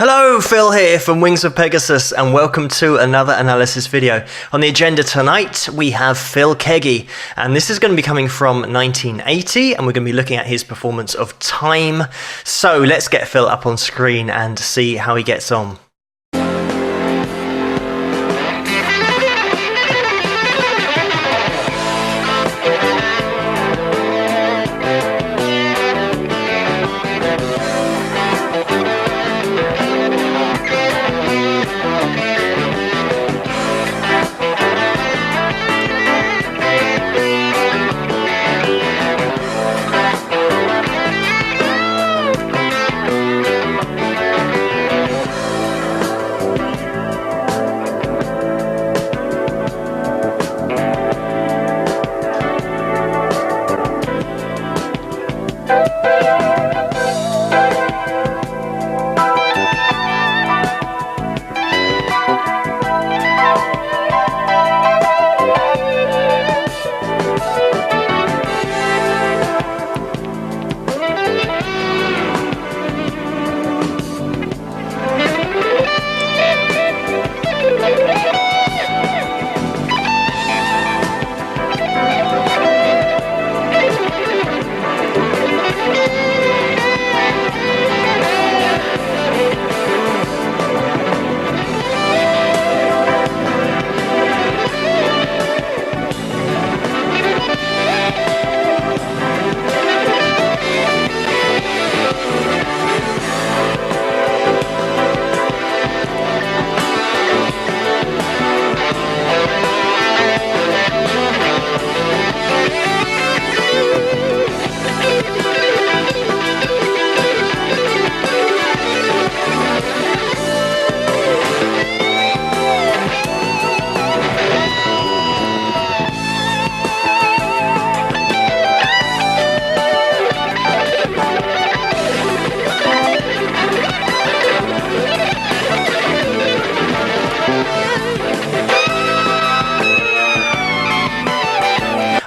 Hello, Phil here from Wings of Pegasus, and welcome to another analysis video. On the agenda tonight, we have Phil Keaggy, and this is going to be coming from 1980, and we're going to be looking at his performance of Time. So let's get Phil up on screen and see how he gets on.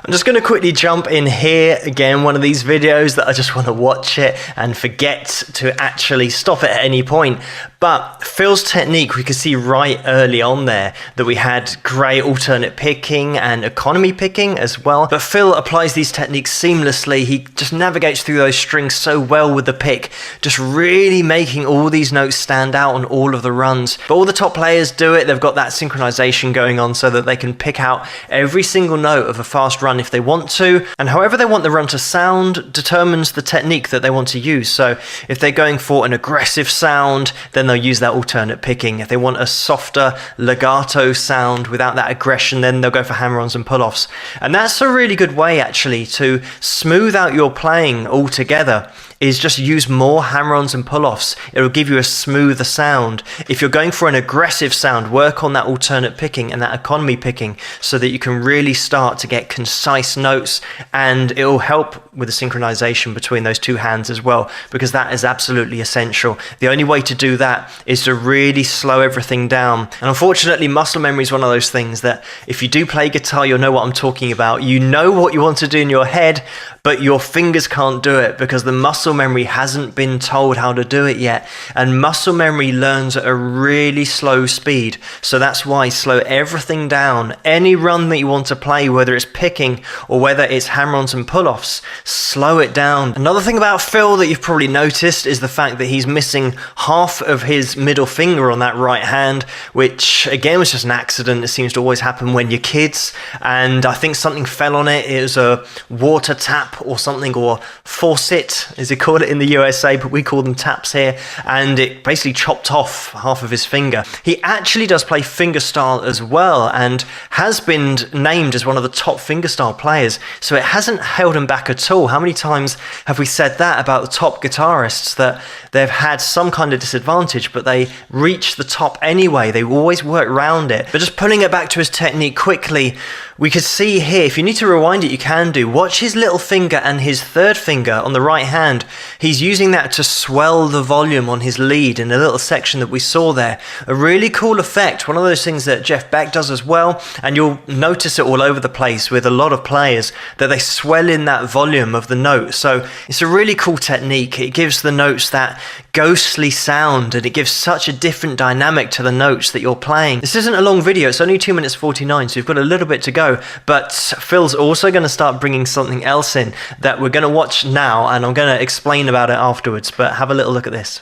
I'm just going to quickly jump in here again, one of these videos that I just want to watch it and forget to actually stop it at any point. But Phil's technique, we could see right early on there that we had great alternate picking and economy picking as well. But Phil applies these techniques seamlessly. He just navigates through those strings so well with the pick, just really making all these notes stand out on all of the runs. But all the top players do it. They've got that synchronization going on so that they can pick out every single note of a fast run if they want to, and however they want the run to sound determines the technique that they want to use. So if they're going for an aggressive sound, then they'll use that alternate picking. If they want a softer legato sound without that aggression, then they'll go for hammer-ons and pull-offs. And that's a really good way actually to smooth out your playing altogether, is just use more hammer-ons and pull-offs. It'll give you a smoother sound. If you're going for an aggressive sound, work on that alternate picking and that economy picking so that you can really start to get concise notes, and it'll help with the synchronization between those two hands as well, because that is absolutely essential. The only way to do that is to really slow everything down. And unfortunately, muscle memory is one of those things that if you do play guitar, you'll know what I'm talking about. You know what you want to do in your head, but your fingers can't do it because the muscle memory hasn't been told how to do it yet. And muscle memory learns at a really slow speed. So that's why slow everything down. Any run that you want to play, whether it's picking or whether it's hammer-ons and pull-offs, slow it down. Another thing about Phil that you've probably noticed is the fact that he's missing half of his middle finger on that right hand, which again was just an accident. It seems to always happen when you're kids. And I think something fell on it. It was a water tap or something, or faucet as they call it in the USA, but we call them taps here, and it basically chopped off half of his finger. He actually does play fingerstyle as well and has been named as one of the top fingerstyle players, so it hasn't held him back at all. How many times have we said that about the top guitarists, that they've had some kind of disadvantage but they reach the top anyway? They always work around it. But just pulling it back to his technique quickly, we could see here, if you need to rewind it, you can do. Watch his little finger and his third finger on the right hand. He's using that to swell the volume on his lead in a little section that we saw there. A really cool effect, one of those things that Jeff Beck does as well, and you'll notice it all over the place with a lot of players, that they swell in that volume of the note. So it's a really cool technique. It gives the notes that ghostly sound, and it gives such a different dynamic to the notes that you're playing. This isn't a long video, it's only 2 minutes 49, so you've got a little bit to go, but Phil's also going to start bringing something else in that we're going to watch now, and I'm going to explain about it afterwards, but have a little look at this.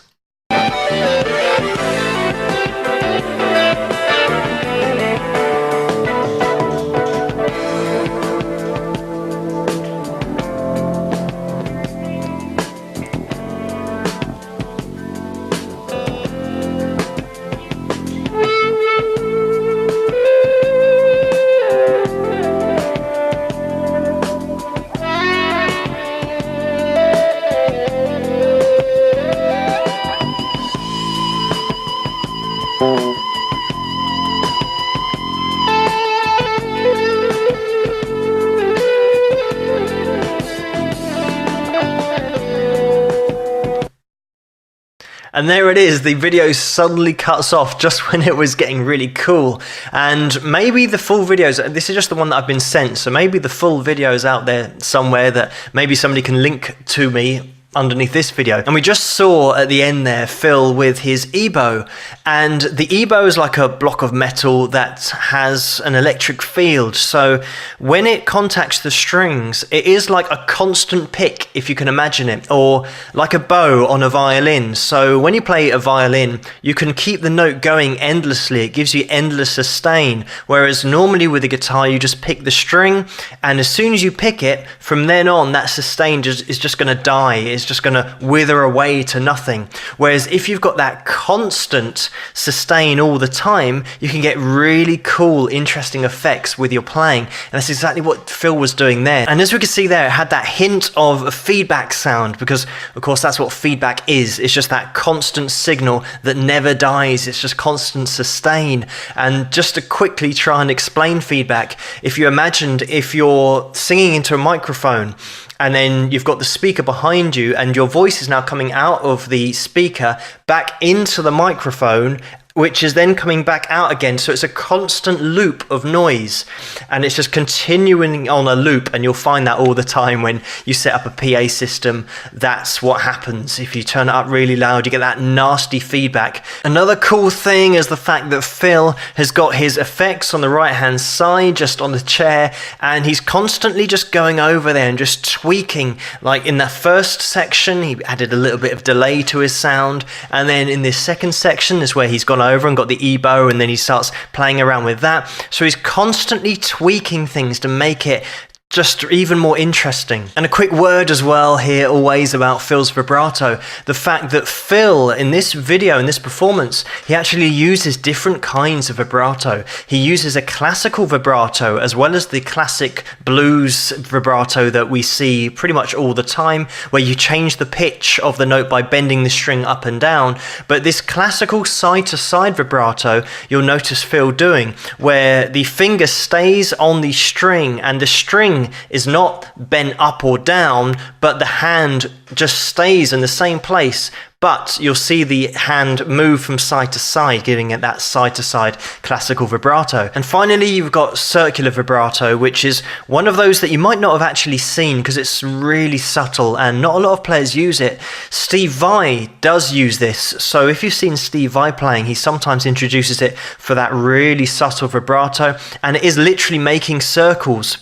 And there it is, the video suddenly cuts off just when it was getting really cool. And maybe the full videos, this is just the one that I've been sent, so maybe the full video is out there somewhere that maybe somebody can link to me underneath this video. And we just saw at the end there Phil with his ebow, and the ebow is like a block of metal that has an electric field, so when it contacts the strings it is like a constant pick, if you can imagine it, or like a bow on a violin. So when you play a violin you can keep the note going endlessly, it gives you endless sustain, whereas normally with a guitar you just pick the string, and as soon as you pick it, from then on that sustain is just going to die, it's just going to wither away to nothing. Whereas if you've got that constant sustain all the time, you can get really cool, interesting effects with your playing, and that's exactly what Phil was doing there. And as we can see there, it had that hint of a feedback sound, because of course that's what feedback is. It's just that constant signal that never dies, it's just constant sustain. And just to quickly try and explain feedback, if you imagined if you're singing into a microphone and then you've got the speaker behind you and your voice is now coming out of the speaker back into the microphone, which is then coming back out again, so it's a constant loop of noise, and it's just continuing on a loop, and you'll find that all the time when you set up a PA system. That's what happens. If you turn it up really loud, you get that nasty feedback. Another cool thing is the fact that Phil has got his effects on the right hand side, just on the chair, and he's constantly just going over there and just tweaking. Like in that first section he added a little bit of delay to his sound, and then in this second section is where he's gone over and got the ebow, and then he starts playing around with that. So he's constantly tweaking things to make it just even more interesting. And a quick word as well here always about Phil's vibrato. The fact that Phil in this video, in this performance, he actually uses different kinds of vibrato. He uses a classical vibrato as well as the classic blues vibrato that we see pretty much all the time, where you change the pitch of the note by bending the string up and down. But this classical side to side vibrato you'll notice Phil doing, where the finger stays on the string and the string is not bent up or down, but the hand just stays in the same place, but you'll see the hand move from side to side, giving it that side to side classical vibrato. And finally you've got circular vibrato, which is one of those that you might not have actually seen because it's really subtle and not a lot of players use it. Steve Vai does use this, so if you've seen Steve Vai playing, he sometimes introduces it for that really subtle vibrato, and it is literally making circles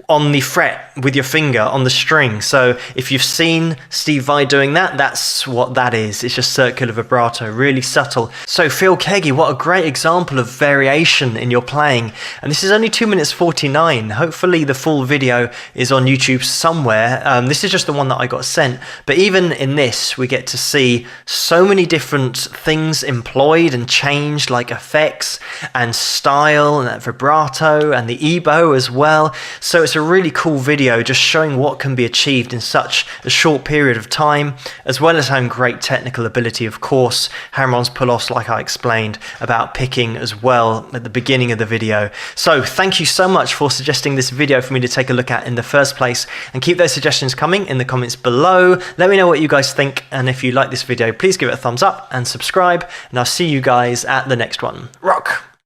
on the fret with your finger on the string. So if you've seen Steve Vai doing that, that's what that is. It's just circular vibrato, really subtle. So Phil Keaggy, what a great example of variation in your playing. And this is only 2 minutes 49. Hopefully the full video is on YouTube somewhere. This is just the one that I got sent. But even in this, we get to see so many different things employed and changed, like effects and style and that vibrato and the ebow as well. So it's a really cool video just showing what can be achieved in such a short period of time, as well as having great technical ability, of course, hammer-ons, pull-offs, like I explained about picking as well at the beginning of the video. So thank you so much for suggesting this video for me to take a look at in the first place, and keep those suggestions coming in the comments below. Let me know what you guys think, and if you like this video, please give it a thumbs up and subscribe, and I'll see you guys at the next one. Rock!